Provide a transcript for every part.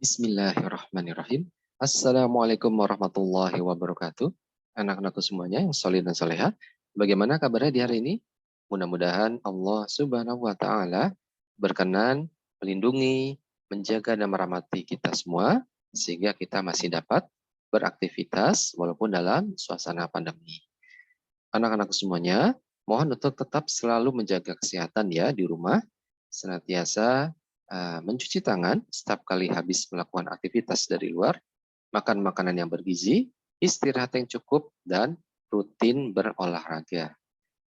Bismillahirrahmanirrahim. Assalamualaikum warahmatullahi wabarakatuh. Anak-anakku semuanya yang soleh dan soleha, bagaimana kabarnya di hari ini? Mudah-mudahan Allah Subhanahu wa Ta'ala berkenan melindungi, menjaga dan merahmati kita semua, sehingga kita masih dapat beraktivitas walaupun dalam suasana pandemi. Anak-anakku semuanya, mohon untuk tetap selalu menjaga kesehatan ya di rumah, senantiasa mencuci tangan setiap kali habis melakukan aktivitas dari luar, makan makanan yang bergizi, istirahat yang cukup, dan rutin berolahraga.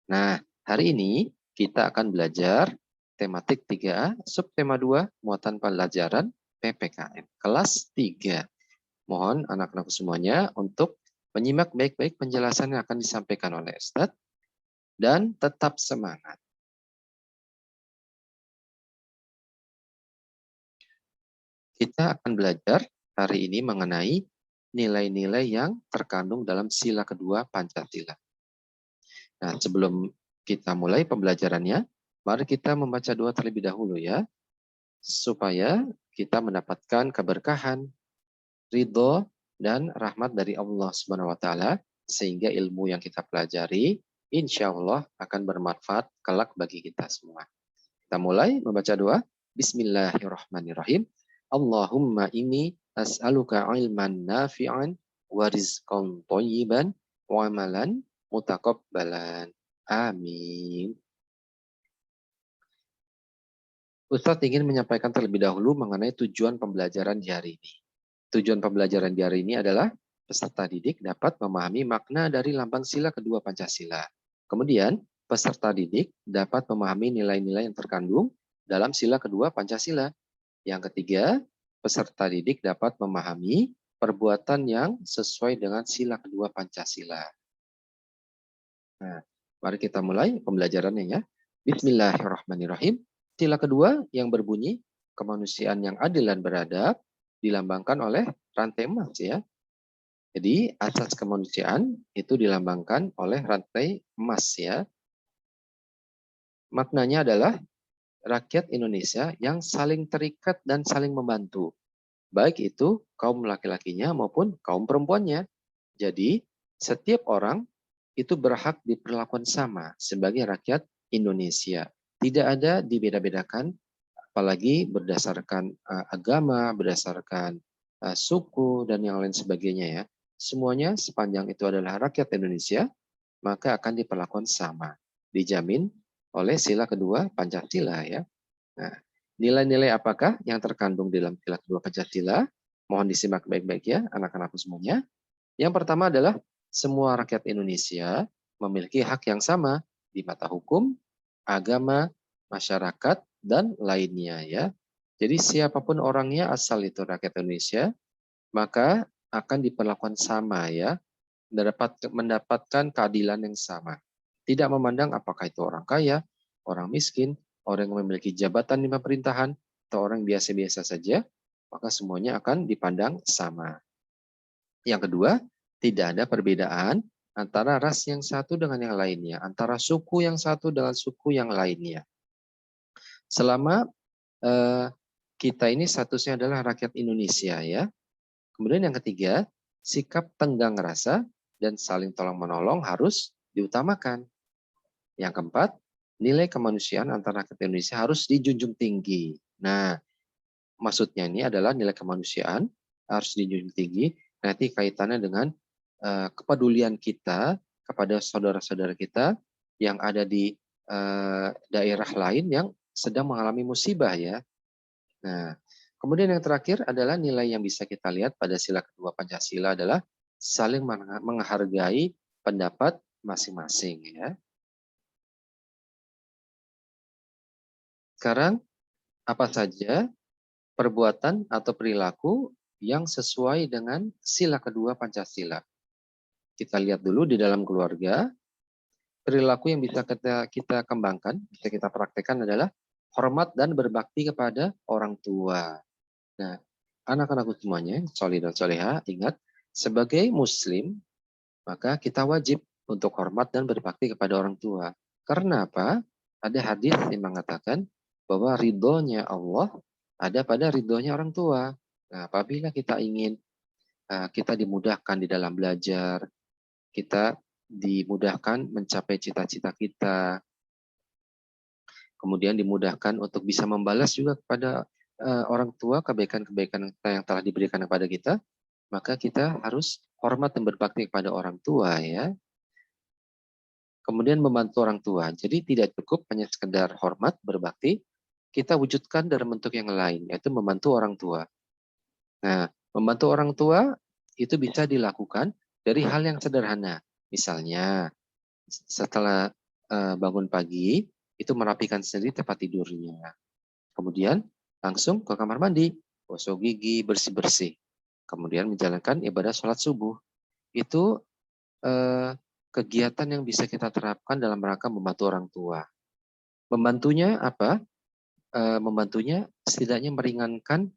Nah, hari ini kita akan belajar tematik 3A, subtema 2, muatan pelajaran PPKM, kelas 3. Mohon anak-anak semuanya untuk menyimak baik-baik penjelasan yang akan disampaikan oleh Ustadz, dan tetap semangat. Kita akan belajar hari ini mengenai nilai-nilai yang terkandung dalam sila kedua Pancasila. Nah, sebelum kita mulai pembelajarannya, mari kita membaca doa terlebih dahulu ya, supaya kita mendapatkan keberkahan, ridho, dan rahmat dari Allah Subhanahu wa Ta'ala, sehingga ilmu yang kita pelajari insya Allah akan bermanfaat kelak bagi kita semua. Kita mulai membaca doa. Bismillahirrahmanirrahim. Allahumma inni as'aluka ilman nafi'an wa rizqan thayyiban wa amalan mutaqabbalan. Amin. Ustadz ingin menyampaikan terlebih dahulu mengenai tujuan pembelajaran di hari ini. Tujuan pembelajaran di hari ini adalah peserta didik dapat memahami makna dari lambang sila kedua Pancasila. Kemudian, peserta didik dapat memahami nilai-nilai yang terkandung dalam sila kedua Pancasila. Yang ketiga, peserta didik dapat memahami perbuatan yang sesuai dengan sila kedua Pancasila. Nah, mari kita mulai pembelajarannya ya. Bismillahirrahmanirrahim. Sila kedua yang berbunyi kemanusiaan yang adil dan beradab dilambangkan oleh rantai emas ya. Jadi asas kemanusiaan itu dilambangkan oleh rantai emas ya. Maknanya adalah rakyat Indonesia yang saling terikat dan saling membantu. Baik itu kaum laki-lakinya maupun kaum perempuannya. Jadi setiap orang itu berhak diperlakukan sama sebagai rakyat Indonesia. Tidak ada dibeda-bedakan, apalagi berdasarkan agama, berdasarkan suku, dan yang lain sebagainya ya. Semuanya sepanjang itu adalah rakyat Indonesia, maka akan diperlakukan sama. Dijamin oleh sila kedua Pancasila ya. Nah, nilai-nilai apakah yang terkandung dalam sila kedua Pancasila? Mohon disimak baik-baik ya anak-anakku semuanya. Yang pertama adalah semua rakyat Indonesia memiliki hak yang sama di mata hukum, agama, masyarakat, dan lainnya ya. Jadi siapapun orangnya asal itu rakyat Indonesia, maka akan diperlakukan sama ya, mendapatkan keadilan yang sama. Tidak memandang apakah itu orang kaya, orang miskin, orang yang memiliki jabatan di pemerintahan, atau orang biasa-biasa saja, maka semuanya akan dipandang sama. Yang kedua, tidak ada perbedaan antara ras yang satu dengan yang lainnya, antara suku yang satu dengan suku yang lainnya. Selama kita ini statusnya adalah rakyat Indonesia ya. Kemudian yang ketiga, sikap tenggang rasa dan saling tolong-menolong harus diutamakan. Yang keempat, nilai kemanusiaan antara rakyat Indonesia harus dijunjung tinggi. Nah, maksudnya ini adalah nilai kemanusiaan harus dijunjung tinggi, nanti kaitannya dengan kepedulian kita kepada saudara-saudara kita yang ada di daerah lain yang sedang mengalami musibah ya. Nah, kemudian yang terakhir adalah nilai yang bisa kita lihat pada sila kedua Pancasila adalah saling menghargai pendapat masing-masing ya. Sekarang, apa saja perbuatan atau perilaku yang sesuai dengan sila kedua Pancasila? Kita lihat dulu di dalam keluarga, perilaku yang bisa kita kembangkan, bisa kita praktekkan adalah hormat dan berbakti kepada orang tua. Nah, anak-anakku semuanya, solih dan soleha, ingat, sebagai muslim, maka kita wajib untuk hormat dan berbakti kepada orang tua. Karena apa? Ada hadis yang mengatakan bahwa ridhonya Allah ada pada ridhonya orang tua. Nah, apabila kita ingin kita dimudahkan di dalam belajar, kita dimudahkan mencapai cita-cita kita, kemudian dimudahkan untuk bisa membalas juga kepada orang tua kebaikan-kebaikan yang telah diberikan kepada kita, maka kita harus hormat dan berbakti kepada orang tua ya. Kemudian membantu orang tua. Jadi tidak cukup hanya sekedar hormat, berbakti, kita wujudkan dalam bentuk yang lain, yaitu membantu orang tua. Nah, membantu orang tua itu bisa dilakukan dari hal yang sederhana. Misalnya, setelah bangun pagi, itu merapikan sendiri tempat tidurnya. Kemudian langsung ke kamar mandi, gosok gigi, bersih-bersih. Kemudian menjalankan ibadah sholat subuh. Itu kegiatan yang bisa kita terapkan dalam rangka membantu orang tua. Membantunya apa? Membantunya setidaknya meringankan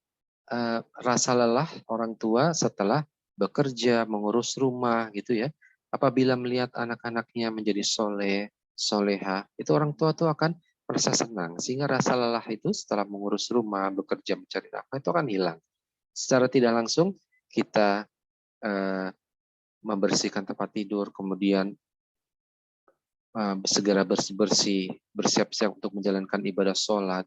rasa lelah orang tua setelah bekerja, mengurus rumah gitu ya. Apabila melihat anak-anaknya menjadi soleh, soleha, itu orang tua tuh akan merasa senang. Sehingga rasa lelah itu setelah mengurus rumah, bekerja, mencari nafkah itu akan hilang. Secara tidak langsung kita membersihkan tempat tidur, kemudian segera bersih-bersih, bersiap-siap untuk menjalankan ibadah sholat,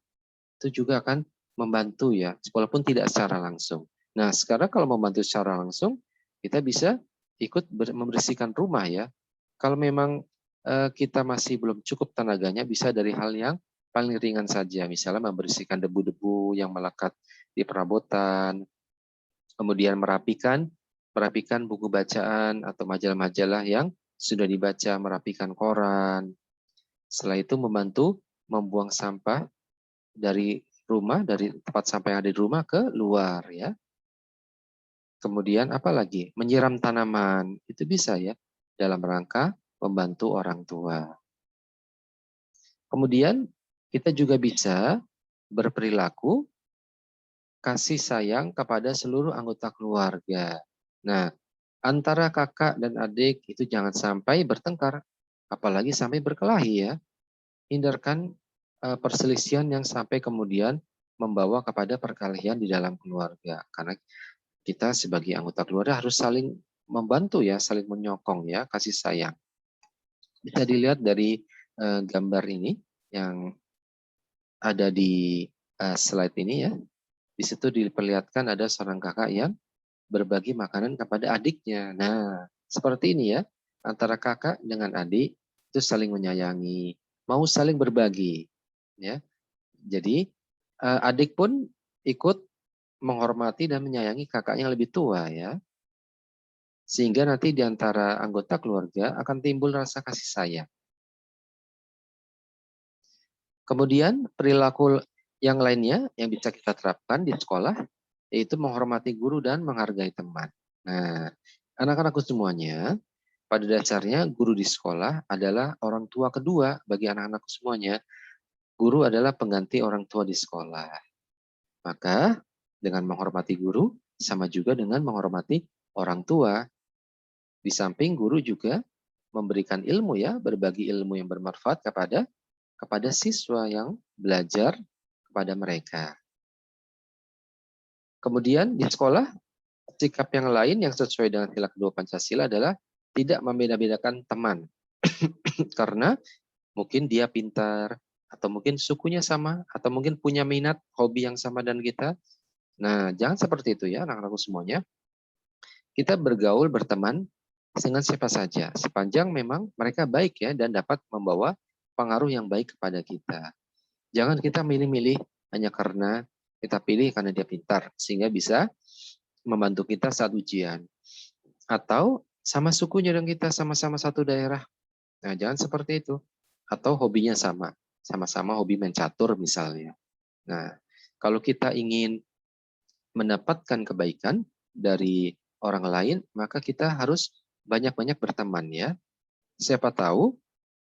itu juga akan membantu ya, walaupun tidak secara langsung. Nah, sekarang kalau membantu secara langsung, kita bisa ikut membersihkan rumah ya. Kalau memang kita masih belum cukup tenaganya, bisa dari hal yang paling ringan saja, misalnya membersihkan debu-debu yang melekat di perabotan, kemudian merapikan buku bacaan atau majalah-majalah yang sudah dibaca, merapikan koran. Setelah itu membantu membuang sampah dari rumah, dari tempat sampah yang ada di rumah ke luar ya. Kemudian apalagi? Menyiram tanaman, itu bisa ya dalam rangka membantu orang tua. Kemudian kita juga bisa berperilaku kasih sayang kepada seluruh anggota keluarga. Nah, antara kakak dan adik itu jangan sampai bertengkar, apalagi sampai berkelahi ya. Hindarkan perselisihan yang sampai kemudian membawa kepada perkelahian di dalam keluarga. Karena kita sebagai anggota keluarga harus saling membantu ya, saling menyokong ya, kasih sayang. Bisa dilihat dari gambar ini yang ada di slide ini ya. Di situ diperlihatkan ada seorang kakak yang berbagi makanan kepada adiknya. Nah, seperti ini ya, antara kakak dengan adik itu saling menyayangi, mau saling berbagi. Ya, jadi adik pun ikut menghormati dan menyayangi kakaknya yang lebih tua ya. Sehingga nanti di antara anggota keluarga akan timbul rasa kasih sayang. Kemudian perilaku yang lainnya yang bisa kita terapkan di sekolah yaitu menghormati guru dan menghargai teman. Nah, anak-anakku semuanya, pada dasarnya guru di sekolah adalah orang tua kedua bagi anak-anakku semuanya. Guru adalah pengganti orang tua di sekolah. Maka dengan menghormati guru sama juga dengan menghormati orang tua. Di samping guru juga memberikan ilmu ya, berbagi ilmu yang bermanfaat kepada siswa yang belajar kepada mereka. Kemudian di sekolah, sikap yang lain yang sesuai dengan sila kedua Pancasila adalah tidak membeda-bedakan teman. Karena mungkin dia pintar, atau mungkin sukunya sama, atau mungkin punya minat, hobi yang sama dengan kita. Nah, jangan seperti itu ya anak-anakku semuanya. Kita bergaul, berteman dengan siapa saja. Sepanjang memang mereka baik ya dan dapat membawa pengaruh yang baik kepada kita. Jangan kita milih-milih hanya karena kita pilih karena dia pintar. Sehingga bisa membantu kita saat ujian. Atau sama sukunya dengan kita, sama-sama satu daerah. Nah, jangan seperti itu. Atau hobinya sama. Sama-sama hobi mencatur misalnya. Nah, kalau kita ingin mendapatkan kebaikan dari orang lain, maka kita harus banyak-banyak berteman ya. Siapa tahu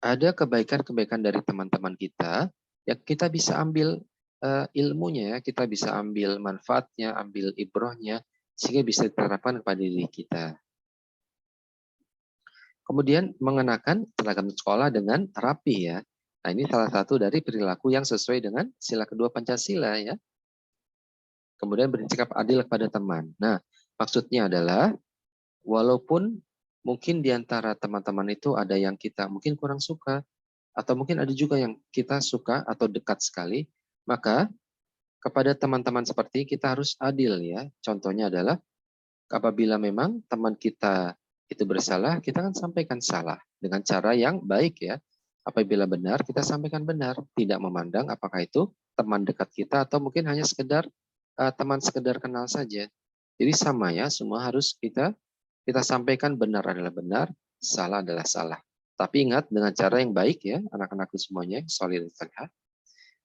ada kebaikan-kebaikan dari teman-teman kita, ya kita bisa ambil ilmunya, ya, kita bisa ambil manfaatnya, ambil ibrohnya, sehingga bisa diterapkan kepada diri kita. Kemudian mengenakan seragam sekolah dengan rapi ya. Nah ini salah satu dari perilaku yang sesuai dengan sila kedua Pancasila ya. Kemudian bersikap adil kepada teman. Nah, maksudnya adalah walaupun mungkin di antara teman-teman itu ada yang kita mungkin kurang suka, atau mungkin ada juga yang kita suka atau dekat sekali, maka kepada teman-teman seperti kita harus adil ya. Contohnya adalah apabila memang teman kita itu bersalah, kita kan sampaikan salah dengan cara yang baik ya. Apabila benar, kita sampaikan benar, tidak memandang apakah itu teman dekat kita atau mungkin hanya sekedar teman sekedar kenal saja. Jadi sama ya, semua harus kita sampaikan benar adalah benar, salah adalah salah. Tapi ingat dengan cara yang baik ya, anak-anakku semuanya, solid dan.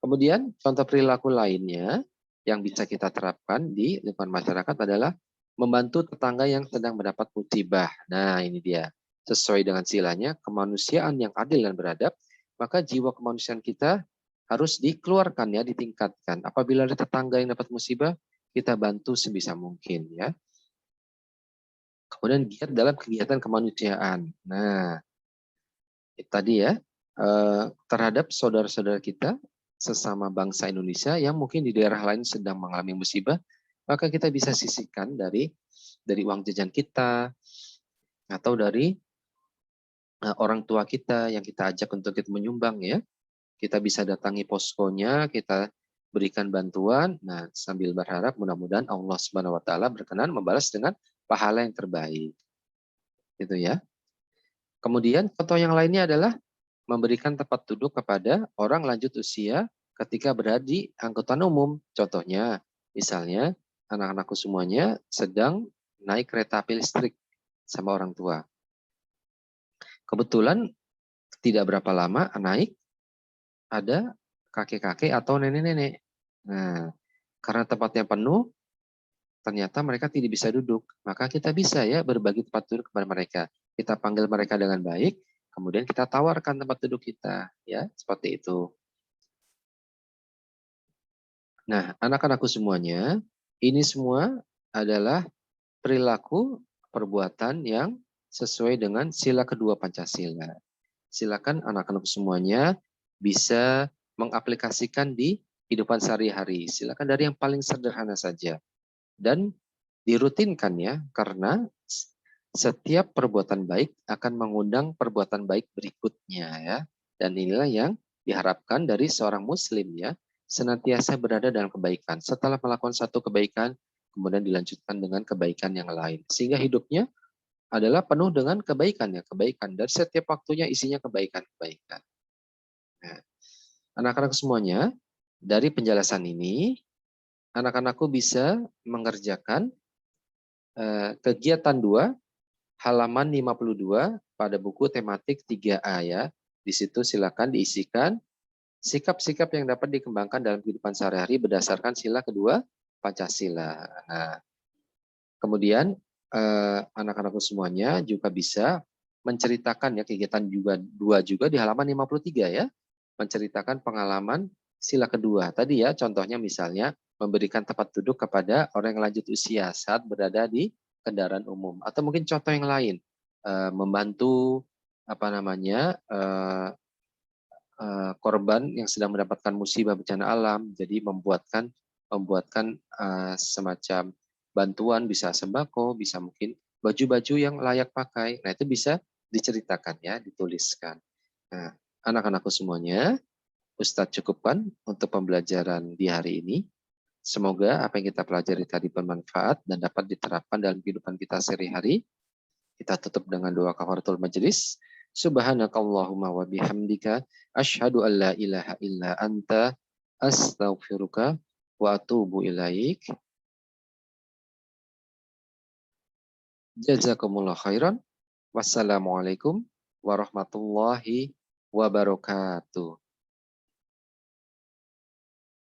Kemudian contoh perilaku lainnya yang bisa kita terapkan di lingkungan masyarakat adalah membantu tetangga yang sedang mendapat musibah. Nah, ini dia. Sesuai dengan silanya, kemanusiaan yang adil dan beradab, maka jiwa kemanusiaan kita harus dikeluarkan ya, ditingkatkan. Apabila ada tetangga yang dapat musibah, kita bantu sebisa mungkin ya. Kemudian giat dalam kegiatan kemanusiaan. Nah, itu tadi ya, terhadap saudara-saudara kita sesama bangsa Indonesia yang mungkin di daerah lain sedang mengalami musibah, maka kita bisa sisihkan dari uang jajan kita atau dari orang tua kita yang kita ajak untuk kita menyumbang ya. Kita bisa datangi poskonya, kita berikan bantuan. Nah, sambil berharap mudah-mudahan Allah Subhanahu wa taala berkenan membalas dengan pahala yang terbaik. Gitu ya. Kemudian contoh yang lainnya adalah memberikan tempat duduk kepada orang lanjut usia ketika berada di angkutan umum. Contohnya, misalnya anak-anakku semuanya sedang naik kereta api listrik sama orang tua. Kebetulan tidak berapa lama naik ada kakek-kakek atau nenek-nenek. Nah, karena tempatnya penuh, ternyata mereka tidak bisa duduk. Maka kita bisa ya berbagi tempat duduk kepada mereka. Kita panggil mereka dengan baik, kemudian kita tawarkan tempat duduk kita, ya seperti itu. Nah, anak-anakku semuanya, ini semua adalah perilaku perbuatan yang sesuai dengan sila kedua Pancasila. Silakan anak-anak semuanya bisa mengaplikasikan di kehidupan sehari-hari. Silakan dari yang paling sederhana saja. Dan dirutinkan ya, karena setiap perbuatan baik akan mengundang perbuatan baik berikutnya ya. Dan inilah yang diharapkan dari seorang muslim ya, senantiasa berada dalam kebaikan. Setelah melakukan satu kebaikan, kemudian dilanjutkan dengan kebaikan yang lain. Sehingga hidupnya adalah penuh dengan kebaikan ya, kebaikan. Dan setiap waktunya isinya kebaikan-kebaikan. Nah, anak-anak semuanya, dari penjelasan ini, anak-anakku bisa mengerjakan kegiatan 2 halaman 52 pada buku tematik 3A ya. Di situ silakan diisikan sikap-sikap yang dapat dikembangkan dalam kehidupan sehari-hari berdasarkan sila kedua Pancasila. Nah, kemudian anak-anakku semuanya juga bisa menceritakan ya kegiatan juga 2 juga di halaman 53 ya. Menceritakan pengalaman sila kedua. Tadi ya contohnya misalnya memberikan tempat duduk kepada orang yang lanjut usia saat berada di kendaraan umum, atau mungkin contoh yang lain membantu apa namanya korban yang sedang mendapatkan musibah bencana alam, jadi membuatkan semacam bantuan, bisa sembako, bisa mungkin baju-baju yang layak pakai. Nah itu bisa diceritakan ya, dituliskan. Nah, anak-anakku semuanya, Ustadz cukupkan untuk pembelajaran di hari ini. Semoga apa yang kita pelajari tadi bermanfaat dan dapat diterapkan dalam kehidupan kita sehari-hari. Kita tutup dengan doa kafaratul majelis. Subhanakallahumma wa bihamdika asyhadu an la ilaha illa anta astaghfiruka wa atubu ilaik. Jazakumullah khairan. Wassalamualaikum warahmatullahi wabarakatuh.